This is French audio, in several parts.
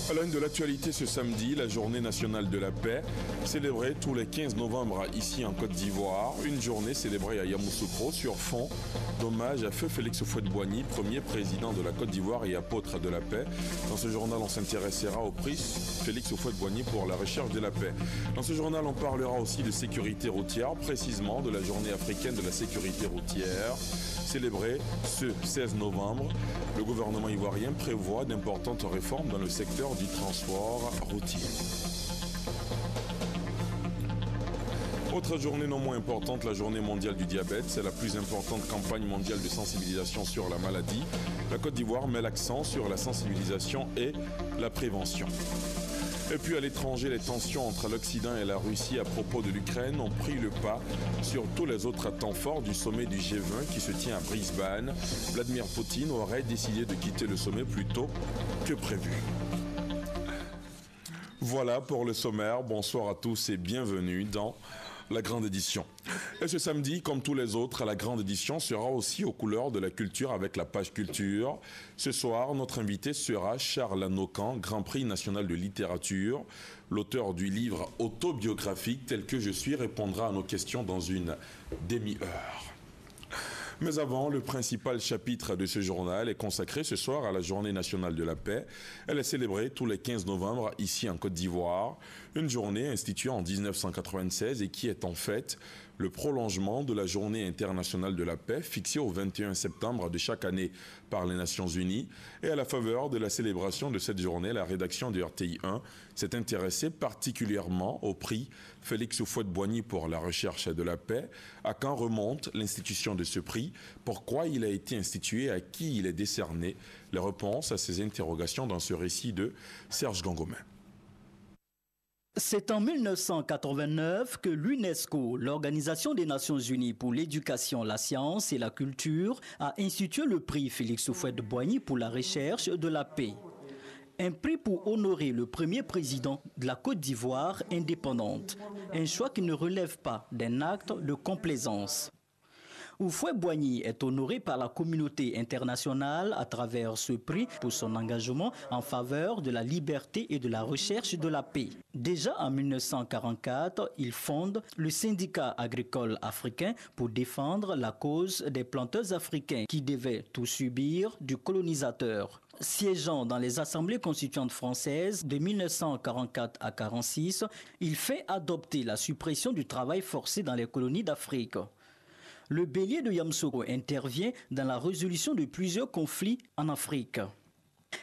À l'une de l'actualité ce samedi, la journée nationale de la paix, célébrée tous les 15 novembre ici en Côte d'Ivoire. Une journée célébrée à Yamoussoukro sur fond d'hommage à Feu Félix Houphouët-Boigny, premier président de la Côte d'Ivoire et apôtre de la paix. Dans ce journal, on s'intéressera au prix Félix Houphouët-Boigny pour la recherche de la paix. Dans ce journal, on parlera aussi de sécurité routière, précisément de la journée africaine de la sécurité routière, célébrée ce 16 novembre. Le gouvernement ivoirien prévoit d'importantes réformes dans le secteur du transport routier. Autre journée non moins importante, la journée mondiale du diabète. C'est la plus importante campagne mondiale de sensibilisation sur la maladie. La Côte d'Ivoire met l'accent sur la sensibilisation et la prévention. Et puis à l'étranger, les tensions entre l'Occident et la Russie à propos de l'Ukraine ont pris le pas sur tous les autres temps forts du sommet du G20 qui se tient à Brisbane. Vladimir Poutine aurait décidé de quitter le sommet plus tôt que prévu. Voilà pour le sommaire. Bonsoir à tous et bienvenue dans la grande édition. Et ce samedi, comme tous les autres, la grande édition sera aussi aux couleurs de la culture avec la page culture. Ce soir, notre invité sera Charles Anocan, Grand Prix national de littérature. L'auteur du livre autobiographique tel que je suis répondra à nos questions dans une demi-heure. Mais avant, le principal chapitre de ce journal est consacré ce soir à la Journée nationale de la paix. Elle est célébrée tous les 15 novembre ici en Côte d'Ivoire. Une journée instituée en 1996 et qui est en fait le prolongement de la Journée internationale de la paix fixée au 21 septembre de chaque année par les Nations Unies. Et à la faveur de la célébration de cette journée, la rédaction de RTI 1 s'est intéressée particulièrement au prix Félix Houphouët-Boigny pour la recherche de la paix. À quand remonte l'institution de ce prix? Pourquoi il a été institué? À qui il est décerné? Les réponses à ces interrogations dans ce récit de Serge Gangomin. C'est en 1989 que l'UNESCO, l'Organisation des Nations Unies pour l'éducation, la science et la culture, a institué le prix Félix Houphouët-Boigny pour la recherche de la paix. Un prix pour honorer le premier président de la Côte d'Ivoire indépendante. Un choix qui ne relève pas d'un acte de complaisance. Houphouët-Boigny est honoré par la communauté internationale à travers ce prix pour son engagement en faveur de la liberté et de la recherche de la paix. Déjà en 1944, il fonde le syndicat agricole africain pour défendre la cause des planteurs africains qui devaient tout subir du colonisateur. Siégeant dans les assemblées constituantes françaises de 1944 à 1946, il fait adopter la suppression du travail forcé dans les colonies d'Afrique. Le bélier de Yamoussoukro intervient dans la résolution de plusieurs conflits en Afrique.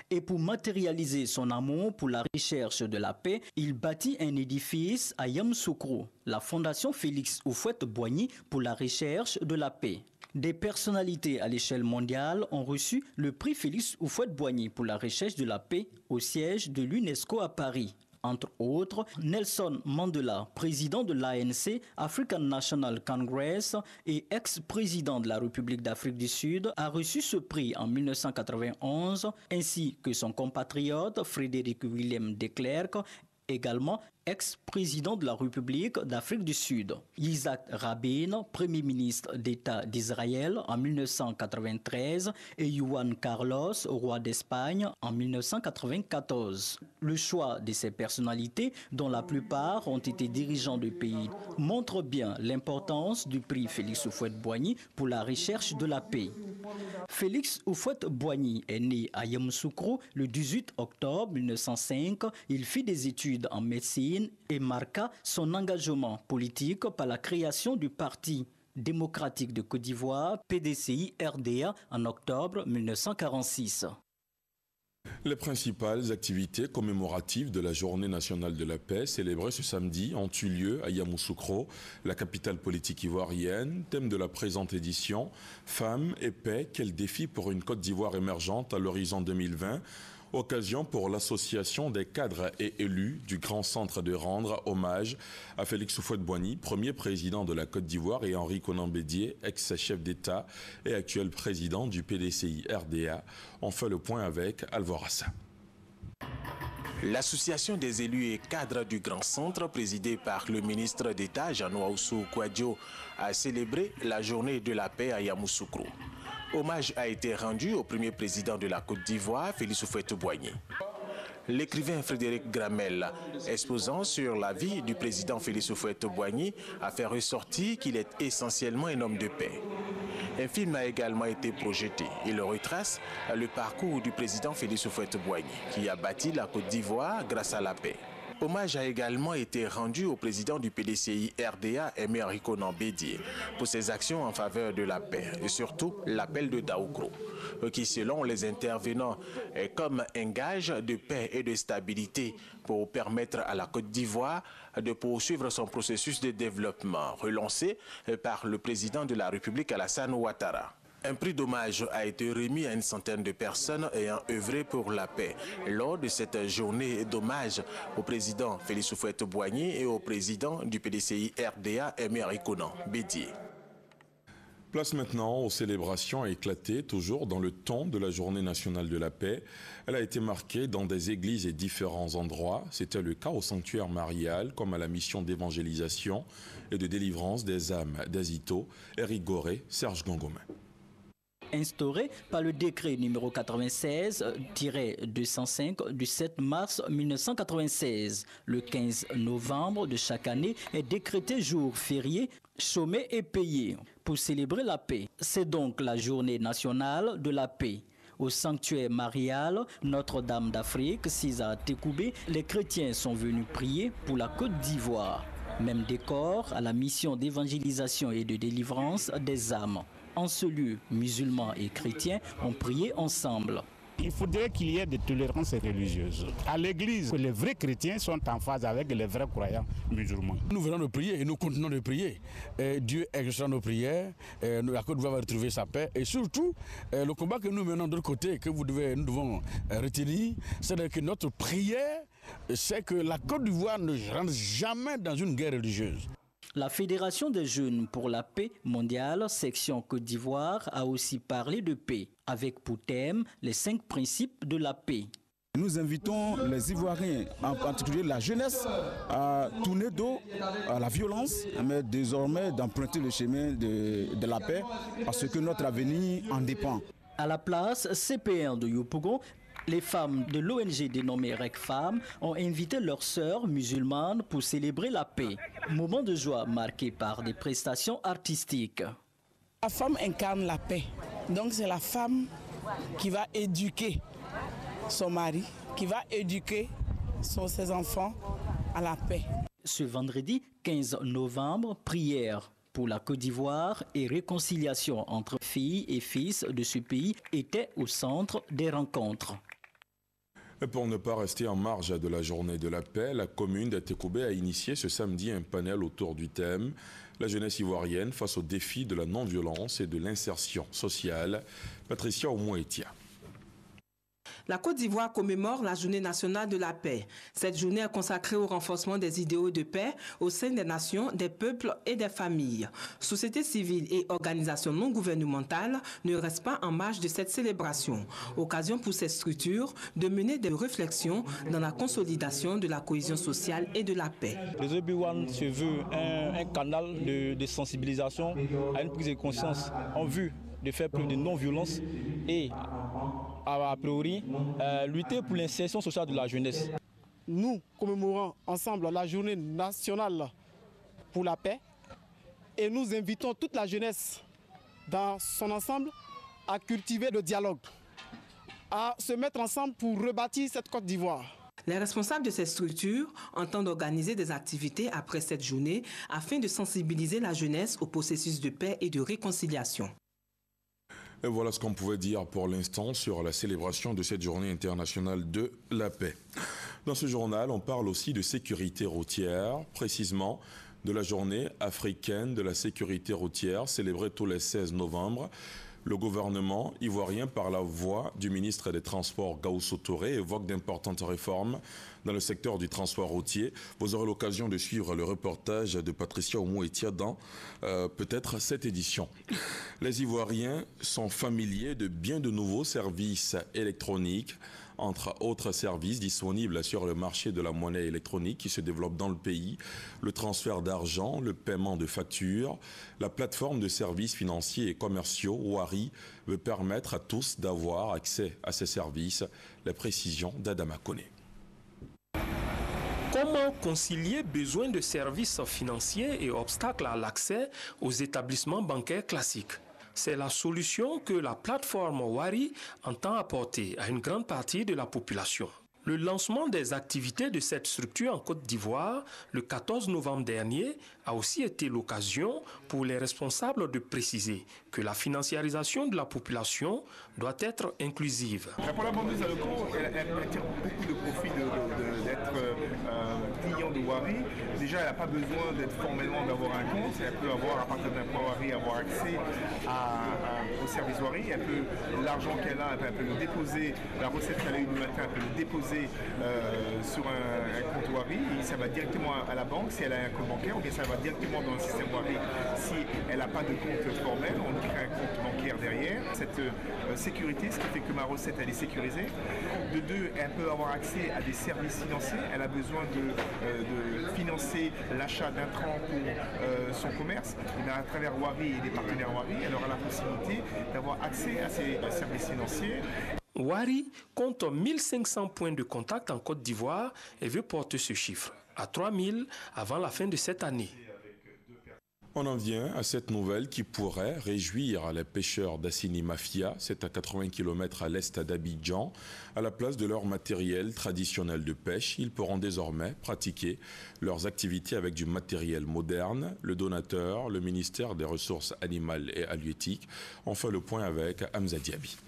Et pour matérialiser son amour pour la recherche de la paix, il bâtit un édifice à Yamoussoukro, la Fondation Félix Houphouët-Boigny pour la recherche de la paix. Des personnalités à l'échelle mondiale ont reçu le prix Félix Houphouët-Boigny pour la recherche de la paix au siège de l'UNESCO à Paris. Entre autres, Nelson Mandela, président de l'ANC, African National Congress et ex-président de la République d'Afrique du Sud, a reçu ce prix en 1991, ainsi que son compatriote Frédéric Willem de Klerk, également ex-président de la République d'Afrique du Sud. Yitzhak Rabin, premier ministre d'État d'Israël en 1993 et Juan Carlos, roi d'Espagne en 1994. Le choix de ces personnalités, dont la plupart ont été dirigeants de pays, montre bien l'importance du prix Félix Houphouët-Boigny pour la recherche de la paix. Félix Houphouët-Boigny est né à Yamoussoukro le 18 octobre 1905. Il fit des études en médecine et marqua son engagement politique par la création du Parti démocratique de Côte d'Ivoire, PDCI-RDA, en octobre 1946. Les principales activités commémoratives de la Journée nationale de la paix célébrée ce samedi ont eu lieu à Yamoussoukro, la capitale politique ivoirienne. Thème de la présente édition, Femmes et paix, quel défi pour une Côte d'Ivoire émergente à l'horizon 2020. Occasion pour l'association des cadres et élus du Grand Centre de rendre hommage à Félix Houphouët-Boigny, premier président de la Côte d'Ivoire, et Henri Konan Bédié, ex-chef d'État et actuel président du PDCI-RDA. On fait le point avec Alvorassa. L'association des élus et cadres du Grand Centre, présidée par le ministre d'État Jean-Ouaoussou Kouadio, a célébré la journée de la paix à Yamoussoukro. Hommage a été rendu au premier président de la Côte d'Ivoire, Félix Houphouët-Boigny. L'écrivain Frédéric Gramel, exposant sur la vie du président Félix Houphouët-Boigny, a fait ressortir qu'il est essentiellement un homme de paix. Un film a également été projeté. Il retrace le parcours du président Félix Houphouët-Boigny, qui a bâti la Côte d'Ivoire grâce à la paix. Hommage a également été rendu au président du PDCI RDA, Aimé Konan Bédié, pour ses actions en faveur de la paix et surtout l'appel de Daoukro, qui selon les intervenants est comme un gage de paix et de stabilité pour permettre à la Côte d'Ivoire de poursuivre son processus de développement relancé par le président de la République Alassane Ouattara. Un prix d'hommage a été remis à une centaine de personnes ayant œuvré pour la paix lors de cette journée d'hommage au président Félix Houphouët-Boigny et au président du PDCI RDA, Aimé Konan Bédié. Place maintenant aux célébrations éclatées, toujours dans le ton de la Journée nationale de la paix. Elle a été marquée dans des églises et différents endroits. C'était le cas au sanctuaire marial, comme à la mission d'évangélisation et de délivrance des âmes d'Azito, Eric Goré, Serge Gangomé. Instauré par le décret numéro 96-205 du 7 mars 1996. Le 15 novembre de chaque année est décrété jour férié, chômé et payé pour célébrer la paix. C'est donc la journée nationale de la paix. Au sanctuaire marial Notre-Dame d'Afrique, César Tekoubé, les chrétiens sont venus prier pour la Côte d'Ivoire. Même décor à la mission d'évangélisation et de délivrance des âmes. En ce lieu, musulmans et chrétiens ont prié ensemble. Il faudrait qu'il y ait des tolérances religieuses. À l'église, les vrais chrétiens sont en phase avec les vrais croyants musulmans. Nous venons de prier et nous continuons de prier. Dieu exaucera nos prières, la Côte d'Ivoire va retrouver sa paix. Et surtout, le combat que nous menons de l'autre côté, que nous devons retenir, c'est que notre prière, c'est que la Côte d'Ivoire ne rentre jamais dans une guerre religieuse. La Fédération des jeunes pour la paix mondiale, section Côte d'Ivoire, a aussi parlé de paix, avec pour thème les 5 principes de la paix. Nous invitons les Ivoiriens, en particulier la jeunesse, à tourner dos à la violence, mais désormais d'emprunter le chemin de la paix, parce que notre avenir en dépend. À la place CP1 de Yopougon, les femmes de l'ONG dénommée REC Femmes ont invité leurs sœurs musulmanes pour célébrer la paix. Moment de joie marqué par des prestations artistiques. La femme incarne la paix. Donc c'est la femme qui va éduquer son mari, qui va éduquer ses enfants à la paix. Ce vendredi 15 novembre, prière pour la Côte d'Ivoire et réconciliation entre filles et fils de ce pays était au centre des rencontres. Et pour ne pas rester en marge de la journée de la paix, la commune d'Atekoubé a initié ce samedi un panel autour du thème « La jeunesse ivoirienne face aux défis de la non-violence et de l'insertion sociale ». Patricia Oumouetia. La Côte d'Ivoire commémore la Journée nationale de la paix. Cette journée est consacrée au renforcement des idéaux de paix au sein des nations, des peuples et des familles. Société civile et organisations non gouvernementales ne restent pas en marge de cette célébration. Occasion pour ces structures de mener des réflexions dans la consolidation de la cohésion sociale et de la paix. Le Obi-Wan se veut un canal de sensibilisation à une prise de conscience en vue de faire preuve de non-violence et a priori, lutter pour l'insertion sociale de la jeunesse. Nous commémorons ensemble la journée nationale pour la paix et nous invitons toute la jeunesse dans son ensemble à cultiver le dialogue, à se mettre ensemble pour rebâtir cette Côte d'Ivoire. Les responsables de ces structures entendent organiser des activités après cette journée afin de sensibiliser la jeunesse au processus de paix et de réconciliation. Et voilà ce qu'on pouvait dire pour l'instant sur la célébration de cette journée internationale de la paix. Dans ce journal, on parle aussi de sécurité routière, précisément de la journée africaine de la sécurité routière, célébrée tous les 16 novembre. Le gouvernement ivoirien, par la voix du ministre des Transports Gaoussou Touré, évoque d'importantes réformes dans le secteur du transport routier. Vous aurez l'occasion de suivre le reportage de Patricia Oumouetia dans peut-être cette édition. Les Ivoiriens sont familiers de bien de nouveaux services électroniques, entre autres services disponibles sur le marché de la monnaie électronique qui se développe dans le pays, le transfert d'argent, le paiement de factures, la plateforme de services financiers et commerciaux, Wari, veut permettre à tous d'avoir accès à ces services. La précision d'Adama Koné. Comment concilier besoin de services financiers et obstacles à l'accès aux établissements bancaires classiques? C'est la solution que la plateforme Wari entend apporter à une grande partie de la population. Le lancement des activités de cette structure en Côte d'Ivoire le 14 novembre dernier a aussi été l'occasion pour les responsables de préciser que la financiarisation de la population doit être inclusive. Pour la banque des locaux, elle tire beaucoup de profit d'être client de Wari. Déjà, elle n'a pas besoin d'être formellement d'avoir un compte. Elle peut avoir, à partir d'un point Wari, avoir accès au service Wari. L'argent qu'elle a, elle peut le déposer, la recette qu'elle a eue du matin, elle peut le déposer sur un compte Wari. Et ça va directement à la banque si elle a un compte bancaire, ou bien ça va directement dans le système Wari si elle n'a pas de compte formel. On crée un compte bancaire derrière. Cette sécurité, ce qui fait que ma recette elle est sécurisée. De deux, elle peut avoir accès à des services financiers. Elle a besoin de financer l'achat d'intrants pour son commerce. Et à travers Wari et des partenaires Wari, elle aura la possibilité d'avoir accès à ces services financiers. Wari compte 1500 points de contact en Côte d'Ivoire et veut porter ce chiffre à 3000 avant la fin de cette année. On en vient à cette nouvelle qui pourrait réjouir les pêcheurs d'Assini Mafia, c'est à 80 km à l'est d'Abidjan. À la place de leur matériel traditionnel de pêche, ils pourront désormais pratiquer leurs activités avec du matériel moderne. Le donateur, le ministère des Ressources animales et halieutiques, ont fait le point avec Hamza Diaby.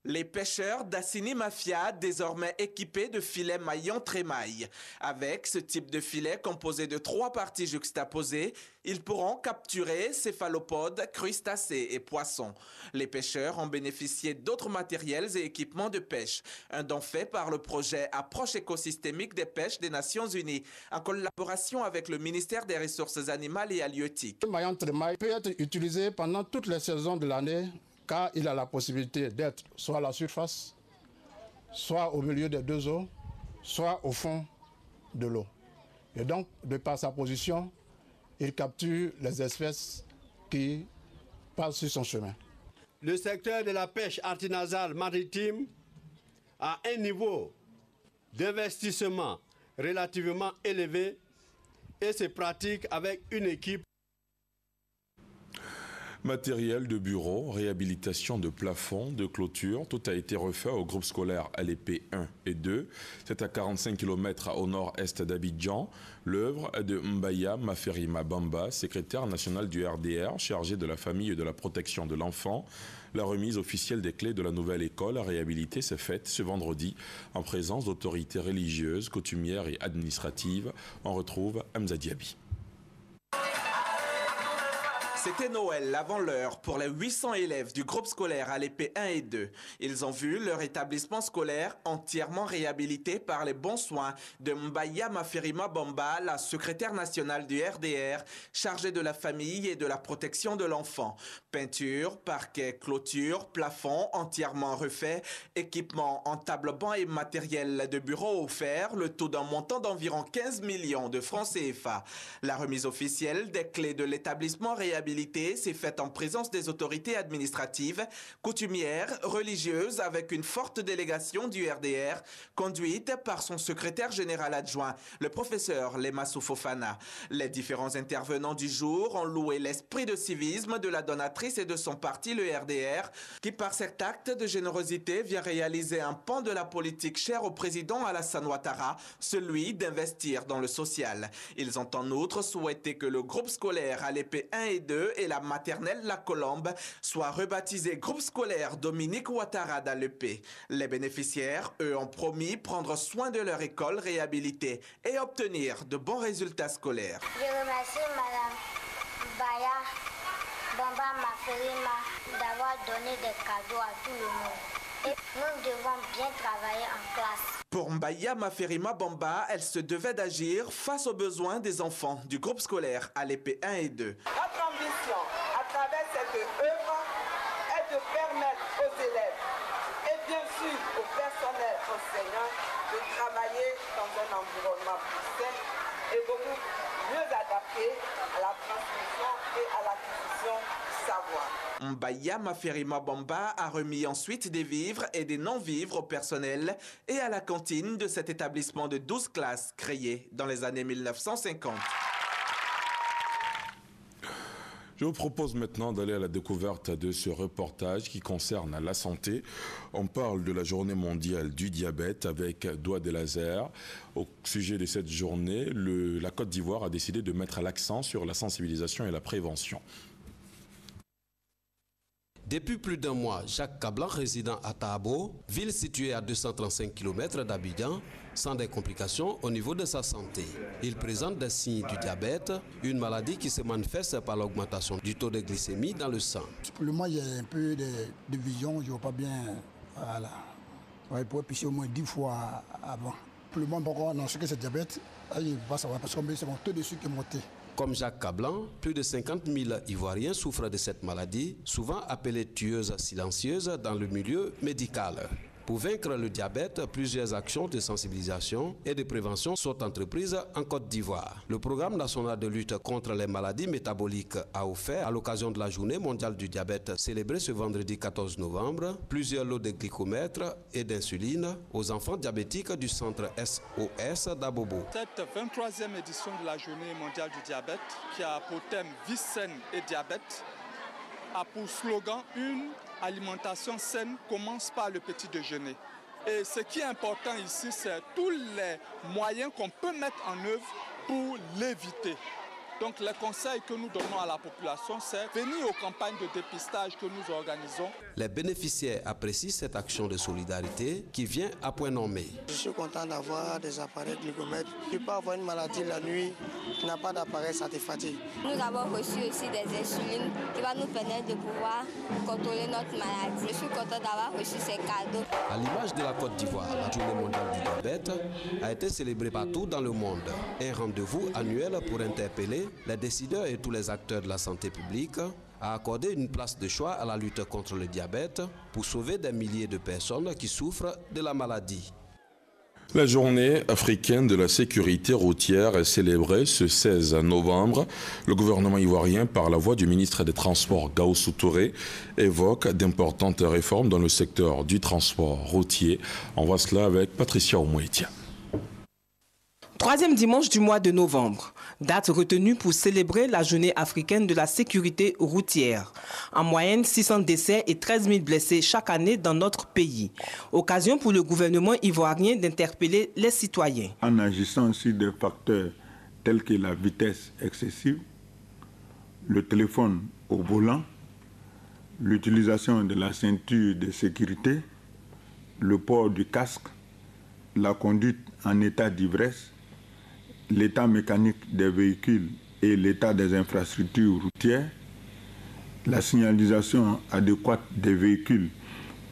Les pêcheurs d'Assini Mafia, désormais équipés de filets maillon trémaille. Avec ce type de filet composé de 3 parties juxtaposées, ils pourront capturer céphalopodes, crustacés et poissons. Les pêcheurs ont bénéficié d'autres matériels et équipements de pêche. Un don fait par le projet Approche écosystémique des pêches des Nations Unies, en collaboration avec le ministère des Ressources animales et halieutiques. Le maillon trémaille peut être utilisé pendant toutes les saisons de l'année, car il a la possibilité d'être soit à la surface, soit au milieu des deux eaux, soit au fond de l'eau. Et donc, de par sa position, il capture les espèces qui passent sur son chemin. Le secteur de la pêche artisanale maritime a un niveau d'investissement relativement élevé et se pratique avec une équipe. Matériel de bureau, réhabilitation de plafond, de clôture, tout a été refait au groupe scolaire Alépé 1 et 2. C'est à 45 km au nord-est d'Abidjan. L'œuvre est de Mbaya Maferima Bamba, secrétaire national du RDR, chargé de la famille et de la protection de l'enfant. La remise officielle des clés de la nouvelle école à réhabiliter s'est faite ce vendredi en présence d'autorités religieuses, coutumières et administratives. On retrouve Hamza Diaby. C'était Noël avant l'heure pour les 800 élèves du groupe scolaire Alépé 1 et 2. Ils ont vu leur établissement scolaire entièrement réhabilité par les bons soins de Mbaya Maferima Bamba, la secrétaire nationale du RDR, chargée de la famille et de la protection de l'enfant. Peinture, parquet, clôture, plafond entièrement refait, équipement en table-banc et matériel de bureau offert, le tout d'un montant d'environ 15 millions de francs CFA. La remise officielle des clés de l'établissement réhabilité s'est faite en présence des autorités administratives, coutumières, religieuses, avec une forte délégation du RDR, conduite par son secrétaire général adjoint, le professeur Lemassou Fofana. Les différents intervenants du jour ont loué l'esprit de civisme de la donatrice et de son parti, le RDR, qui par cet acte de générosité vient réaliser un pan de la politique chère au président Alassane Ouattara, celui d'investir dans le social. Ils ont en outre souhaité que le groupe scolaire Alépé 1 et 2 et la maternelle La Colombe soient rebaptisés groupe scolaire Dominique Ouattara d'Alépé. Les bénéficiaires, eux, ont promis prendre soin de leur école réhabilitée et obtenir de bons résultats scolaires. Je remercie Madame Mbaya Bamba Maferima d'avoir donné des cadeaux à tout le monde. Et nous devons bien travailler en classe. Pour Mbaya Maferima Bamba, elle se devait d'agir face aux besoins des enfants du groupe scolaire Alépé 1 et 2. Notre ambition à travers cette œuvre est de permettre aux élèves et bien sûr au personnel enseignant de travailler dans un environnement plus sain, est beaucoup mieux adaptée à la transmission et à l'acquisition du savoir. Mbaya Maferima Bamba a remis ensuite des vivres et des non-vivres au personnel et à la cantine de cet établissement de 12 classes créé dans les années 1950. Je vous propose maintenant d'aller à la découverte de ce reportage qui concerne la santé. On parle de la journée mondiale du diabète avec Doigt des lasers. Au sujet de cette journée, la Côte d'Ivoire a décidé de mettre l'accent sur la sensibilisation et la prévention. Depuis plus d'un mois, Jacques Cablan, résident à Tahabo, ville située à 235 km d'Abidjan, sans des complications au niveau de sa santé. Il présente des signes du diabète, une maladie qui se manifeste par l'augmentation du taux de glycémie dans le sang. Pour le moment, il y a un peu de vision, je ne vois pas bien. Voilà. Il pourrait pisser au moins 10 fois avant. Pour le moment, on a annoncé que c'est diabète, il va savoir parce que c'est mon taux de sucre qui est monté. Comme Jacques Cablan, plus de 50 000 Ivoiriens souffrent de cette maladie, souvent appelée tueuse silencieuse dans le milieu médical. Pour vaincre le diabète, plusieurs actions de sensibilisation et de prévention sont entreprises en Côte d'Ivoire. Le programme national de lutte contre les maladies métaboliques a offert, à l'occasion de la journée mondiale du diabète célébrée ce vendredi 14 novembre, plusieurs lots de glycomètres et d'insuline aux enfants diabétiques du centre SOS d'Abobo. Cette 23e édition de la journée mondiale du diabète, qui a pour thème vie saine et diabète, a pour slogan une alimentation saine commence par le petit déjeuner. Et ce qui est important ici, c'est tous les moyens qu'on peut mettre en œuvre pour l'éviter. Donc les conseils que nous donnons à la population, c'est venir aux campagnes de dépistage que nous organisons. Les bénéficiaires apprécient cette action de solidarité qui vient à point nommé. Je suis content d'avoir des appareils glycomètres. Tu peux avoir une maladie la nuit, tu n'as pas d'appareil, ça te fatigue. Nous avons reçu aussi des insulines qui vont nous permettre de pouvoir contrôler notre maladie. Je suis content d'avoir reçu ces cadeaux. À l'image de la Côte d'Ivoire, la journée mondiale du diabète a été célébrée partout dans le monde. Un rendez-vous annuel pour interpeller les décideurs et tous les acteurs de la santé publique à accorder une place de choix à la lutte contre le diabète pour sauver des milliers de personnes qui souffrent de la maladie. La journée africaine de la sécurité routière est célébrée ce 16 novembre. Le gouvernement ivoirien, par la voix du ministre des Transports Gaoussou Touré, évoque d'importantes réformes dans le secteur du transport routier. On voit cela avec Patricia Oumouetia. Troisième dimanche du mois de novembre, date retenue pour célébrer la journée africaine de la sécurité routière. En moyenne, 600 décès et 13 000 blessés chaque année dans notre pays. Occasion pour le gouvernement ivoirien d'interpeller les citoyens. En agissant sur des facteurs tels que la vitesse excessive, le téléphone au volant, l'utilisation de la ceinture de sécurité, le port du casque, la conduite en état d'ivresse, l'état mécanique des véhicules et l'état des infrastructures routières, la signalisation adéquate des véhicules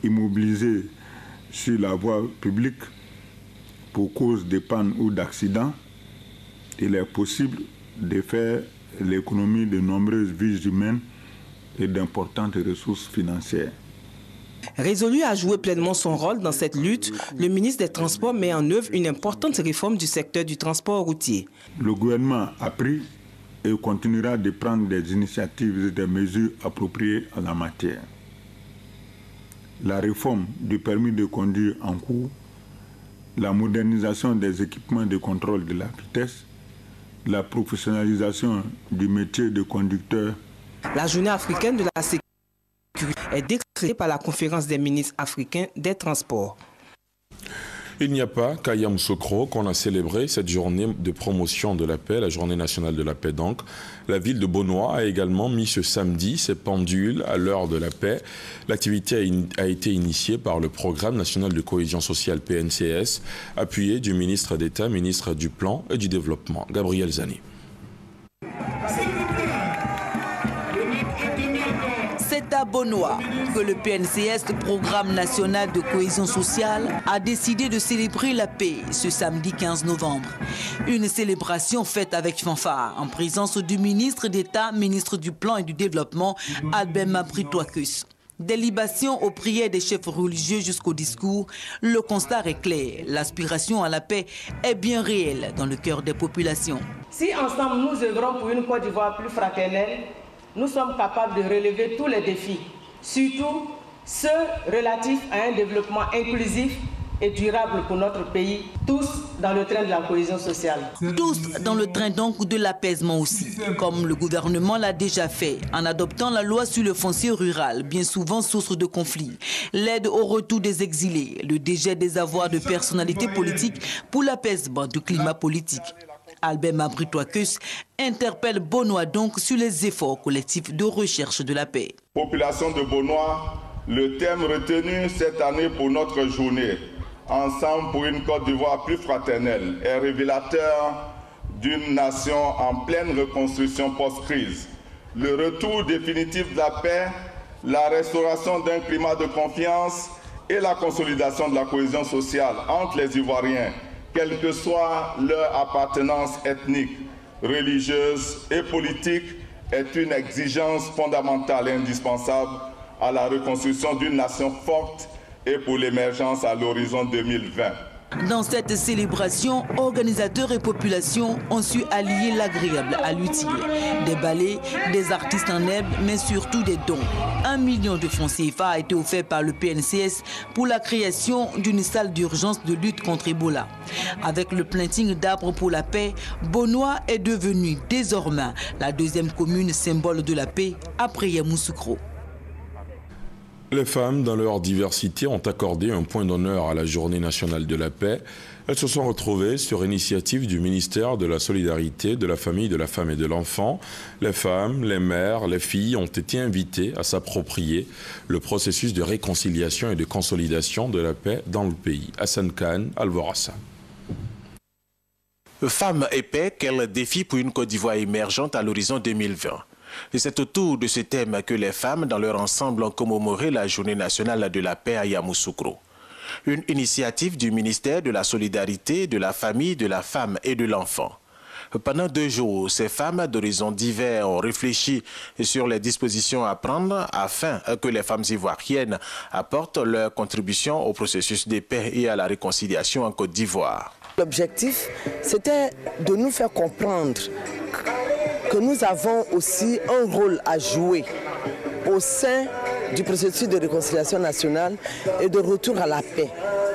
immobilisés sur la voie publique pour cause de panne ou d'accident, il est possible de faire l'économie de nombreuses vies humaines et d'importantes ressources financières. Résolu à jouer pleinement son rôle dans cette lutte, le ministre des Transports met en œuvre une importante réforme du secteur du transport routier. Le gouvernement a pris et continuera de prendre des initiatives et des mesures appropriées à la matière. La réforme du permis de conduire en cours, la modernisation des équipements de contrôle de la vitesse, la professionnalisation du métier de conducteur. La journée africaine de la sécurité est décrétée par la conférence des ministres africains des transports. Il n'y a pas qu'à Yamoussoukro qu'on a célébré cette journée de promotion de la paix, la journée nationale de la paix donc. La ville de Bonois a également mis ce samedi ses pendules à l'heure de la paix. L'activité a été initiée par le Programme national de cohésion sociale PNCS, appuyé du ministre d'État, ministre du Plan et du Développement, Gabriel Zani. C'est à Bonois que le PNCS, le Programme national de cohésion sociale, a décidé de célébrer la paix ce samedi 15 novembre. Une célébration faite avec fanfare en présence du ministre d'État, ministre du Plan et du Développement, Albert Mabritoakus. Des libations aux prières des chefs religieux jusqu'au discours, le constat est clair. L'aspiration à la paix est bien réelle dans le cœur des populations. Si ensemble nous œuvrons pour une Côte d'Ivoire plus fraternelle, nous sommes capables de relever tous les défis, surtout ceux relatifs à un développement inclusif et durable pour notre pays, tous dans le train de la cohésion sociale. Tous dans le train donc de l'apaisement aussi, comme le gouvernement l'a déjà fait en adoptant la loi sur le foncier rural, bien souvent source de conflits, l'aide au retour des exilés, le dégel des avoirs de personnalités politiques pour l'apaisement du climat politique. Albert Mabritoakus interpelle Bonois donc sur les efforts collectifs de recherche de la paix. Population de Bonois, le thème retenu cette année pour notre journée, Ensemble pour une Côte d'Ivoire plus fraternelle, est révélateur d'une nation en pleine reconstruction post-crise. Le retour définitif de la paix, la restauration d'un climat de confiance et la consolidation de la cohésion sociale entre les Ivoiriens, quelle que soit leur appartenance ethnique, religieuse et politique, est une exigence fondamentale et indispensable à la reconstruction d'une nation forte et pour l'émergence à l'horizon 2020. Dans cette célébration, organisateurs et population ont su allier l'agréable à l'utile. Des ballets, des artistes en herbe, mais surtout des dons. 1 million de francs CFA a été offert par le PNCS pour la création d'une salle d'urgence de lutte contre Ebola. Avec le planting d'arbres pour la paix, Bonois est devenue désormais la deuxième commune symbole de la paix après Yamoussoukro. Les femmes, dans leur diversité, ont accordé un point d'honneur à la Journée nationale de la paix. Elles se sont retrouvées sur initiative du ministère de la Solidarité, de la Famille, de la Femme et de l'Enfant. Les femmes, les mères, les filles ont été invitées à s'approprier le processus de réconciliation et de consolidation de la paix dans le pays. Hassan Khan, Alvorassa. Femmes et paix, quel défi pour une Côte d'Ivoire émergente à l'horizon 2020. Et c'est autour de ce thème que les femmes, dans leur ensemble, ont commémoré la Journée nationale de la paix à Yamoussoukro. Une initiative du ministère de la Solidarité, de la Famille, de la Femme et de l'Enfant. Pendant 2 jours, ces femmes d'horizons divers ont réfléchi sur les dispositions à prendre afin que les femmes ivoiriennes apportent leur contribution au processus de paix et à la réconciliation en Côte d'Ivoire. L'objectif, c'était de nous faire comprendre que nous avons aussi un rôle à jouer au sein du processus de réconciliation nationale et de retour à la paix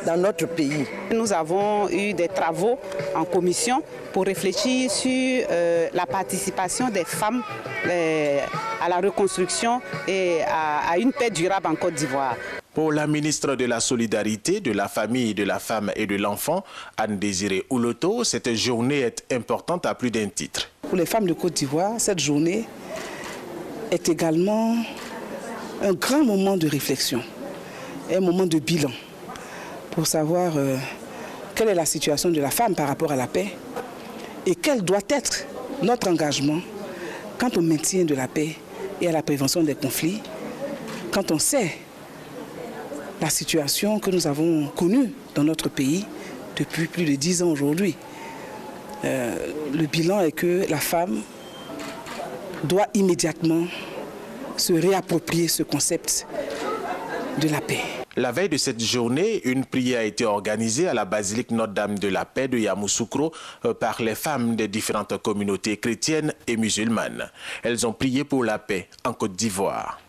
dans notre pays. Nous avons eu des travaux en commission pour réfléchir sur la participation des femmes à la reconstruction et à une paix durable en Côte d'Ivoire. Pour la ministre de la Solidarité, de la Famille, de la Femme et de l'Enfant, Anne-Désirée Ouloto, cette journée est importante à plus d'un titre. Pour les femmes de Côte d'Ivoire, cette journée est également un grand moment de réflexion, un moment de bilan pour savoir quelle est la situation de la femme par rapport à la paix et quel doit être notre engagement quant au maintien de la paix et à la prévention des conflits, quand on sait la situation que nous avons connue dans notre pays depuis plus de 10 ans aujourd'hui. Le bilan est que la femme doit immédiatement se réapproprier ce concept de la paix. La veille de cette journée, une prière a été organisée à la basilique Notre-Dame de la Paix de Yamoussoukro par les femmes des différentes communautés chrétiennes et musulmanes. Elles ont prié pour la paix en Côte d'Ivoire.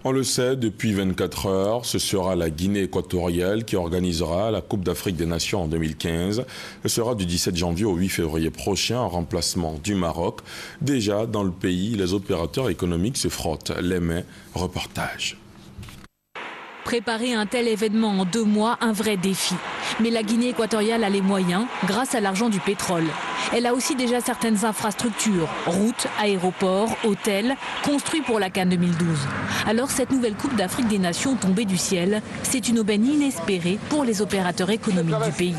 On le sait, depuis 24 heures, ce sera la Guinée équatoriale qui organisera la Coupe d'Afrique des Nations en 2015. Ce sera du 17 janvier au 8 février prochain en remplacement du Maroc. Déjà, dans le pays, les opérateurs économiques se frottent les mains. Reportage. Préparer un tel événement en 2 mois, un vrai défi. Mais la Guinée équatoriale a les moyens grâce à l'argent du pétrole. Elle a aussi déjà certaines infrastructures, routes, aéroports, hôtels, construits pour la CAN 2012. Alors cette nouvelle Coupe d'Afrique des Nations tombée du ciel, c'est une aubaine inespérée pour les opérateurs économiques du pays.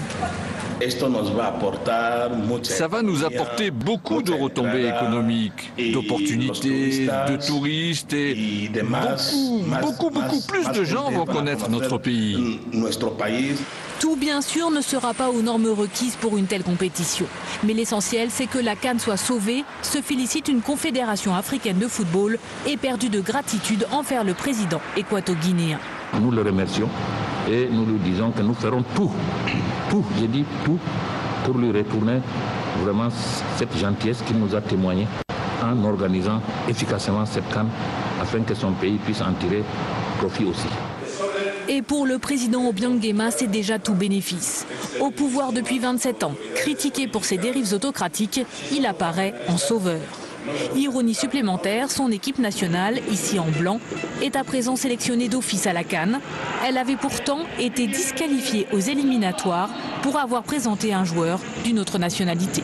Ça va nous apporter beaucoup de retombées économiques, d'opportunités, de touristes et beaucoup plus de gens vont connaître notre pays. Tout, bien sûr, ne sera pas aux normes requises pour une telle compétition. Mais l'essentiel, c'est que la CAN soit sauvée, se félicite une confédération africaine de football éperdue de gratitude envers le président équato-guinéen. Nous le remercions et nous lui disons que nous ferons tout, j'ai dit tout, pour lui retourner vraiment cette gentillesse qu'il nous a témoignée en organisant efficacement cette CAN afin que son pays puisse en tirer profit aussi. Et pour le président Obiang Nguema, c'est déjà tout bénéfice. Au pouvoir depuis 27 ans, critiqué pour ses dérives autocratiques, il apparaît en sauveur. Ironie supplémentaire, son équipe nationale, ici en blanc, est à présent sélectionnée d'office à la CAN. Elle avait pourtant été disqualifiée aux éliminatoires pour avoir présenté un joueur d'une autre nationalité.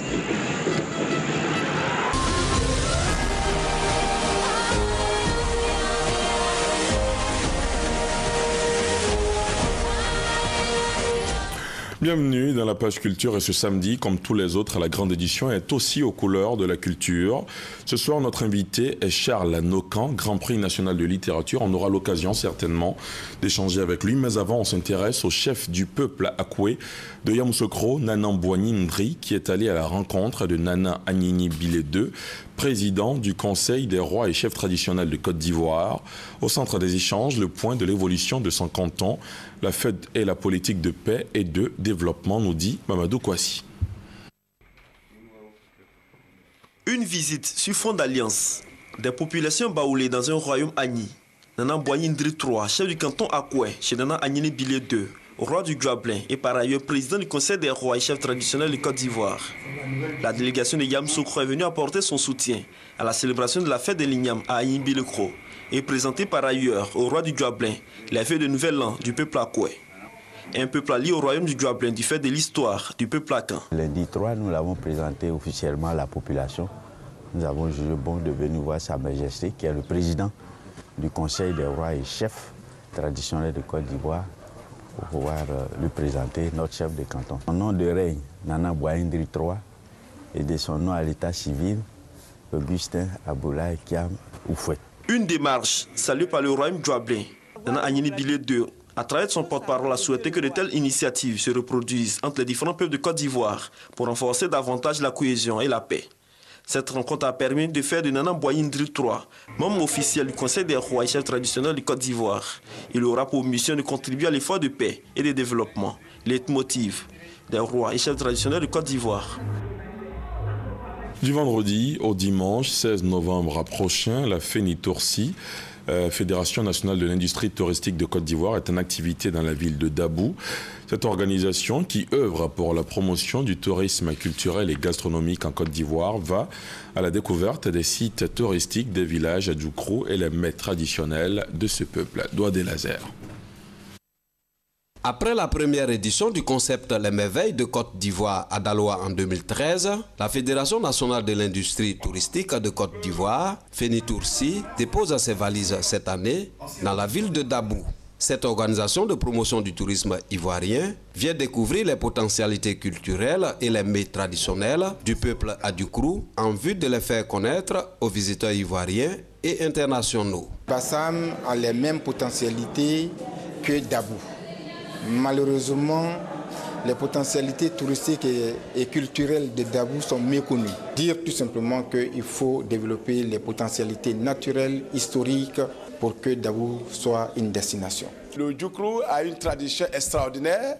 Bienvenue dans la page culture et ce samedi, comme tous les autres, la grande édition est aussi aux couleurs de la culture. Ce soir, notre invité est Charles Nokan, Grand Prix national de littérature. On aura l'occasion certainement d'échanger avec lui. Mais avant, on s'intéresse au chef du peuple Akwe de Yamoussoukro, Nana Mbouani Ndri, qui est allé à la rencontre de Nana Agnini Bilé II, président du Conseil des rois et chefs traditionnels de Côte d'Ivoire. Au centre des échanges, le point de l'évolution de son canton, la fête et la politique de paix et de développement, nous dit Mamadou Kouassi. Une visite sur fond d'alliance des populations baoulées dans un royaume Agni. Nana Mbouani Ndri III, chef du canton Akwe, chez Nana Agnini Bilé II, roi du Guablin et par ailleurs président du Conseil des rois et chefs traditionnels de Côte d'Ivoire. La délégation de Yamoussoukro est venue apporter son soutien à la célébration de la fête des Lignam à Agnini Bilé II et présenter par ailleurs au roi du Guablin les fêtes de nouvel an du peuple Akwe. Un peuple allié au royaume du Guablin du fait de l'histoire du peuple Akan. Lundi 3, nous l'avons présenté officiellement à la population. Nous avons jugé bon de venir voir Sa Majesté, qui est le président du Conseil des rois et chefs traditionnels de Côte d'Ivoire, pour pouvoir lui présenter notre chef de canton. Son nom de règne, Nana Mbouani Ndri III, et de son nom à l'état civil, Augustin Aboulaye Kiam Oufouet. Une démarche saluée par le royaume Guablin. Nana Agnini Bilé II, à travers son porte-parole, a souhaité que de telles initiatives se reproduisent entre les différents peuples de Côte d'Ivoire pour renforcer davantage la cohésion et la paix. Cette rencontre a permis de faire de Nana Mbouani Ndri III membre officiel du Conseil des rois et chefs traditionnels de Côte d'Ivoire. Il aura pour mission de contribuer à l'effort de paix et de développement, leitmotiv des rois et chefs traditionnels de Côte d'Ivoire. Du vendredi au dimanche 16 novembre prochain, la FENITOURSI, Fédération nationale de l'industrie touristique de Côte d'Ivoire, est en activité dans la ville de Dabou. Cette organisation, qui œuvre pour la promotion du tourisme culturel et gastronomique en Côte d'Ivoire, va à la découverte des sites touristiques des villages à Djoukrou et les mets traditionnels de ce peuple. Douadé Laser. Après la première édition du concept Les Merveilles de Côte d'Ivoire à Daloa en 2013, la Fédération nationale de l'industrie touristique de Côte d'Ivoire, FENITOURSI, dépose ses valises cette année dans la ville de Dabou. Cette organisation de promotion du tourisme ivoirien vient découvrir les potentialités culturelles et les mets traditionnels du peuple Adjoukrou en vue de les faire connaître aux visiteurs ivoiriens et internationaux. Bassam a les mêmes potentialités que Dabou. Malheureusement, les potentialités touristiques et culturelles de Dabou sont méconnues. Dire tout simplement qu'il faut développer les potentialités naturelles, historiques, pour que Dabou soit une destination. Le Djoukrou a une tradition extraordinaire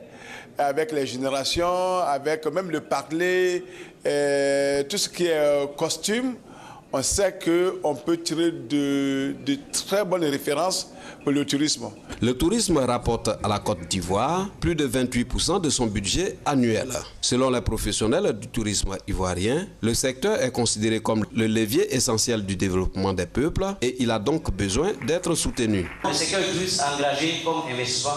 avec les générations, avec même le parler, tout ce qui est costume. On sait qu'on peut tirer de très bonnes références pour le tourisme. Le tourisme rapporte à la Côte d'Ivoire plus de 28% de son budget annuel. Selon les professionnels du tourisme ivoirien, le secteur est considéré comme le levier essentiel du développement des peuples et il a donc besoin d'être soutenu. Le secteur du tourisme a engagé comme investissement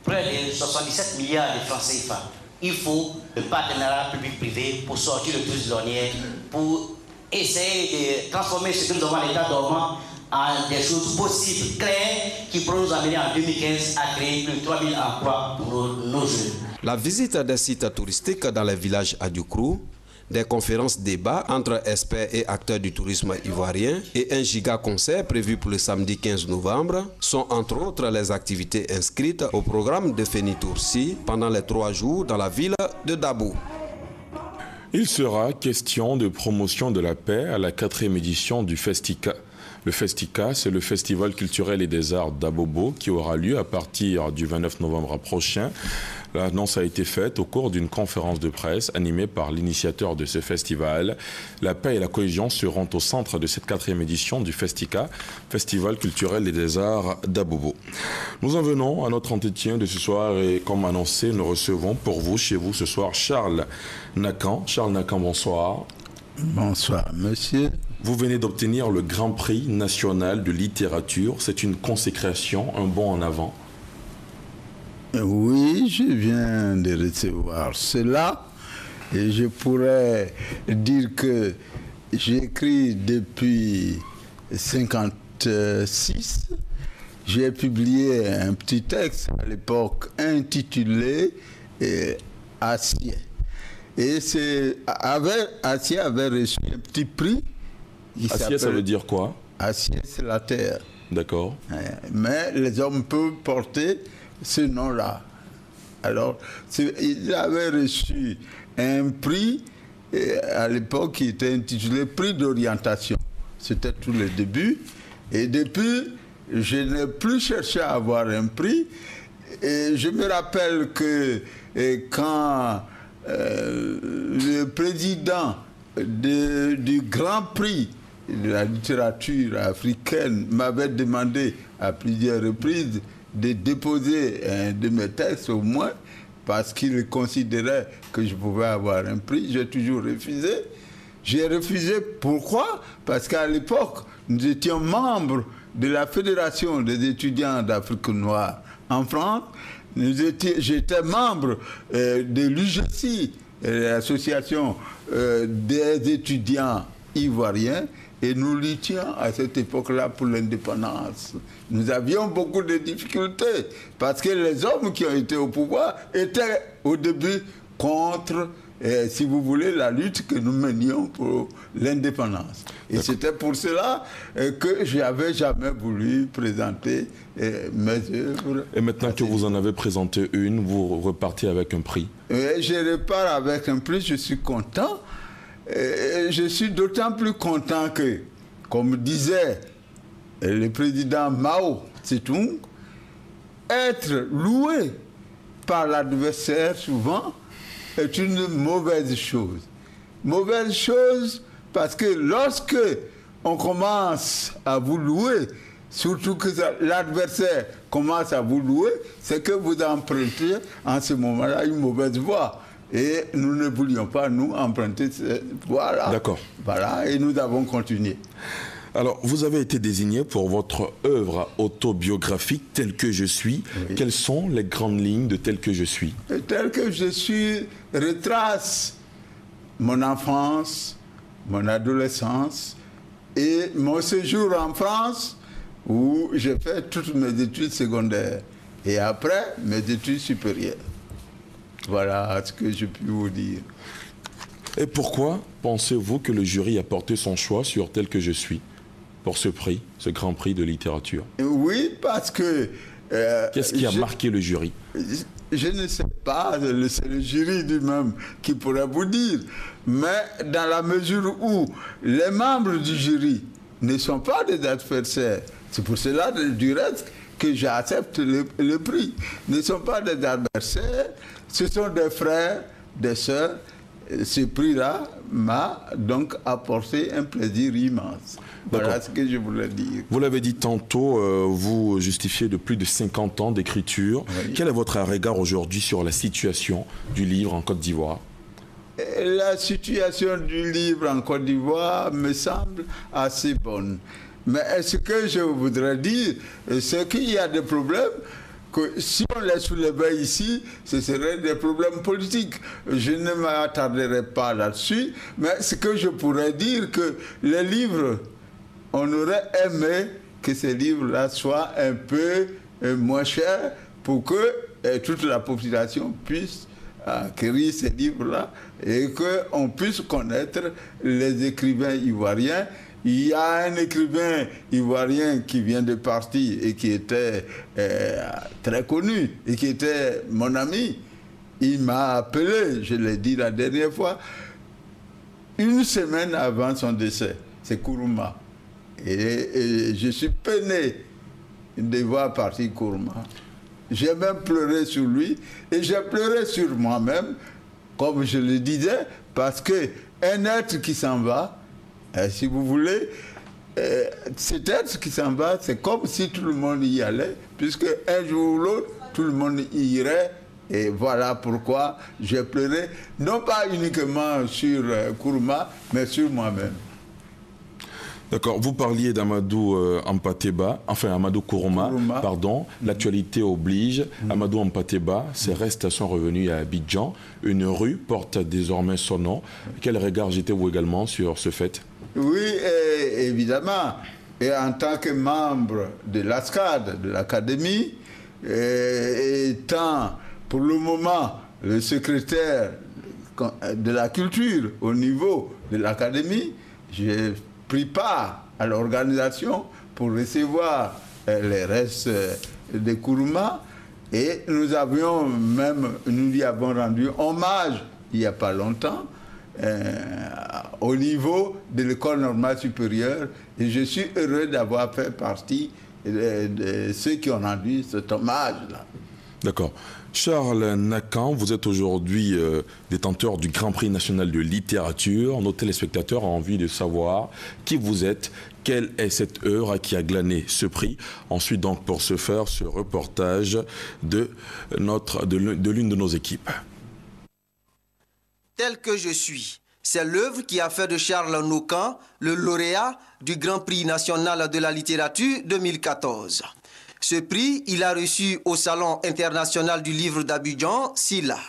près de 77 milliards de francs CFA. Il faut le partenariat public-privé pour sortir le tourisme d'ornière, pour essayer de transformer ce que nous avons à l'état dormant en des choses possibles, claires, qui pourront nous amener en 2015 à créer plus de 3000 emplois pour nos jeunes. La visite des sites touristiques dans les villages à Djoukrou Des conférences débats entre experts et acteurs du tourisme ivoirien et un giga-concert prévu pour le samedi 15 novembre sont entre autres les activités inscrites au programme de Fénitoursi pendant les 3 jours dans la ville de Dabo. Il sera question de promotion de la paix à la 4e édition du Festica. Le Festica, c'est le Festival culturel et des arts d'Abobo qui aura lieu à partir du 29 novembre prochain. L'annonce a été faite au cours d'une conférence de presse animée par l'initiateur de ce festival. La paix et la cohésion seront au centre de cette 4e édition du Festica, Festival culturel et des arts d'Abobo. Nous en venons à notre entretien de ce soir et comme annoncé, nous recevons pour vous, chez vous ce soir, Charles Nakan. Charles Nakan, bonsoir. Bonsoir, monsieur. Vous venez d'obtenir le Grand Prix national de littérature. C'est une consécration, un bond en avant. Oui, je viens de recevoir cela et je pourrais dire que j'écris depuis 1956. J'ai publié un petit texte à l'époque intitulé Acier. Et Acier avait reçu un petit prix. Acier, ça veut dire quoi? Acier, c'est la terre. D'accord. Mais les hommes peuvent porter ce nom-là. Alors, il avait reçu un prix à l'époque qui était intitulé Prix d'orientation. C'était tout le début. Et depuis, je n'ai plus cherché à avoir un prix. Et je me rappelle que quand le président du Grand Prix de la littérature africaine m'avait demandé à plusieurs reprises de déposer un de mes textes au moins, parce qu'il considérait que je pouvais avoir un prix. J'ai toujours refusé. J'ai refusé, pourquoi? Parce qu'à l'époque, nous étions membres de la Fédération des étudiants d'Afrique noire en France. J'étais membre de l'UGC, l'association des étudiants ivoiriens, et nous luttions à cette époque-là pour l'indépendance. Nous avions beaucoup de difficultés parce que les hommes qui ont été au pouvoir étaient au début contre, si vous voulez, la lutte que nous menions pour l'indépendance. Et c'était pour cela que je n'avais jamais voulu présenter mes œuvres. Et maintenant que vous en avez présenté une, vous repartez avec un prix? Je repars avec un prix, je suis content. Je suis d'autant plus content que, comme disait le président Mao Tse-tung, être loué par l'adversaire souvent est une mauvaise chose. Mauvaise chose parce que lorsque on commence à vous louer, surtout que l'adversaire commence à vous louer, c'est que vous empruntez en ce moment-là une mauvaise voie. Et nous ne voulions pas, nous, emprunter cette voie-là. D'accord. Voilà, et nous avons continué. Alors, vous avez été désigné pour votre œuvre autobiographique, Tel que je suis. Oui. Quelles sont les grandes lignes de Tel que je suis? Tel que je suis retrace mon enfance, mon adolescence et mon séjour en France où j'ai fait toutes mes études secondaires et après mes études supérieures. Voilà ce que je puis vous dire. Et pourquoi pensez-vous que le jury a porté son choix sur Tel que je suis pour ce prix, ce grand prix de littérature? Oui, parce que... Qu'est-ce qui a marqué le jury? Je ne sais pas, c'est le jury lui-même qui pourrait vous dire. Mais dans la mesure où les membres du jury ne sont pas des adversaires, c'est pour cela, du reste, que j'accepte le prix. Ne sont pas des adversaires, ce sont des frères, des sœurs. Ce prix-là m'a donc apporté un plaisir immense. Voilà ce que je voulais dire. Vous l'avez dit tantôt, vous justifiez de plus de 50 ans d'écriture. Oui. Quel est votre regard aujourd'hui sur la situation du livre en Côte d'Ivoire? La situation du livre en Côte d'Ivoire me semble assez bonne. Mais ce que je voudrais dire, c'est qu'il y a des problèmes que si on les soulevait ici, ce seraient des problèmes politiques. Je ne m'attarderai pas là-dessus, mais ce que je pourrais dire, que les livres, on aurait aimé que ces livres-là soient un peu moins chers pour que toute la population puisse acquérir ces livres-là et qu'on puisse connaître les écrivains ivoiriens. Il y a un écrivain ivoirien qui vient de partir et qui était très connu et qui était mon ami. Il m'a appelé, je l'ai dit la dernière fois, une semaine avant son décès. C'est Kourouma. Et je suis peiné de voir partir Kourouma. J'ai même pleuré sur lui et j'ai pleuré sur moi-même, comme je le disais, parce qu'un être qui s'en va, si vous voulez, cet être qui s'en va, c'est comme si tout le monde y allait, puisque un jour ou l'autre, tout le monde y irait. Et voilà pourquoi j'ai pleuré, non pas uniquement sur Kourouma, mais sur moi-même. D'accord, vous parliez d'Amadou Amadou Kourouma, pardon. L'actualité oblige. Amadou Ampateba, ses restes sont revenus à Abidjan. Une rue porte désormais son nom. Quel regard jetez-vous également sur ce fait? Oui, évidemment. Et en tant que membre de l'ASCAD, de l'Académie, étant pour le moment le secrétaire de la culture au niveau de l'Académie, j'ai pris part à l'organisation pour recevoir les restes de Kourouma et nous lui avons rendu hommage il n'y a pas longtemps au niveau de l'école normale supérieure et je suis heureux d'avoir fait partie de ceux qui ont rendu cet hommage-là. D'accord. Charles Nakan, vous êtes aujourd'hui détenteur du Grand Prix national de littérature. Nos téléspectateurs ont envie de savoir qui vous êtes, quelle est cette œuvre qui a glané ce prix. Ensuite, donc, pour ce faire, ce reportage de l'une de nos équipes. Tel que je suis, c'est l'œuvre qui a fait de Charles Nakan le lauréat du Grand Prix national de la littérature 2014. Ce prix, il a reçu au Salon international du livre d'Abidjan, SILA.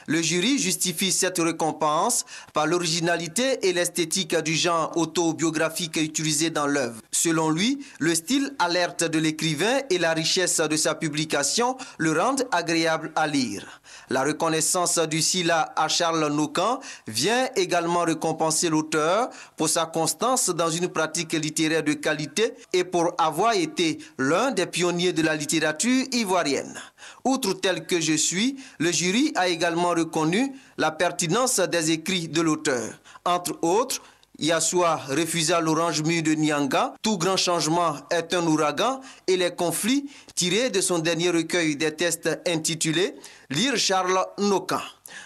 Le jury justifie cette récompense par l'originalité et l'esthétique du genre autobiographique utilisé dans l'œuvre. Selon lui, le style alerte de l'écrivain et la richesse de sa publication le rendent agréable à lire. La reconnaissance du SILA à Charles Nakan vient également récompenser l'auteur pour sa constance dans une pratique littéraire de qualité et pour avoir été l'un des pionniers de la littérature ivoirienne. Outre tel que je suis, le jury a également reconnu la pertinence des écrits de l'auteur. Entre autres, Yassoua refusa l'orange mûr de Nyanga, Tout grand changement est un ouragan et les conflits tirés de son dernier recueil des textes intitulé Lire Charles Nakan.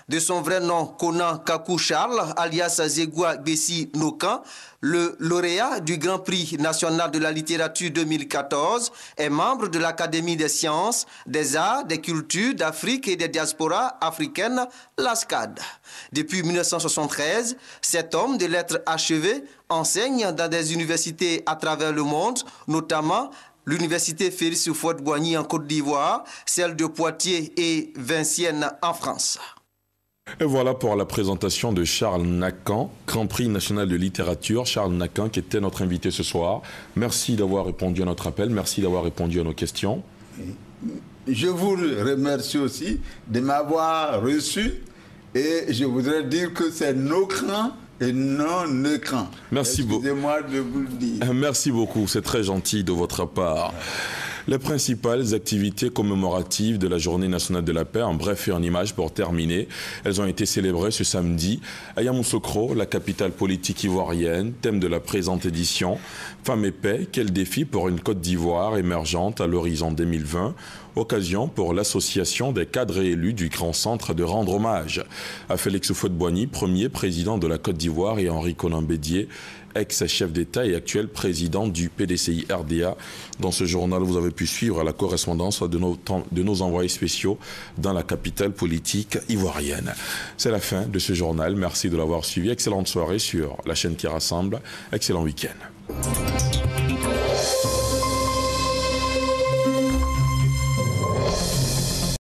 De son vrai nom, Konan Kakou Charles, alias Zegua Bessi Nakan, le lauréat du Grand Prix national de la littérature 2014 est membre de l'Académie des sciences, des arts, des cultures d'Afrique et des diasporas africaines, l'ASCAD. Depuis 1973, cet homme de lettres achevées enseigne dans des universités à travers le monde, notamment l'université Félix Houphouët-Boigny en Côte d'Ivoire, celle de Poitiers et Vinciennes en France. Et voilà pour la présentation de Charles Nakan, Grand Prix national de littérature. Charles Nakan qui était notre invité ce soir. Merci d'avoir répondu à notre appel, merci d'avoir répondu à nos questions. Je vous remercie aussi de m'avoir reçu et je voudrais dire que c'est Nakan et non Nakan. Merci beaucoup. Excusez-moi de vous le dire. Merci beaucoup, c'est très gentil de votre part. Les principales activités commémoratives de la Journée nationale de la paix, en bref et en images pour terminer, elles ont été célébrées ce samedi à Yamoussoukro, la capitale politique ivoirienne. Thème de la présente édition, Femmes et paix, quel défi pour une Côte d'Ivoire émergente à l'horizon 2020. Occasion pour l'association des cadres élus du Grand Centre de rendre hommage à Félix Houphouët-Boigny, premier président de la Côte d'Ivoire, et Henri Konan Bédié, ex-chef d'État et actuel président du PDCI RDA. Dans ce journal, vous avez pu suivre la correspondance de nos envoyés spéciaux dans la capitale politique ivoirienne. C'est la fin de ce journal. Merci de l'avoir suivi. Excellente soirée sur la chaîne qui rassemble. Excellent week-end.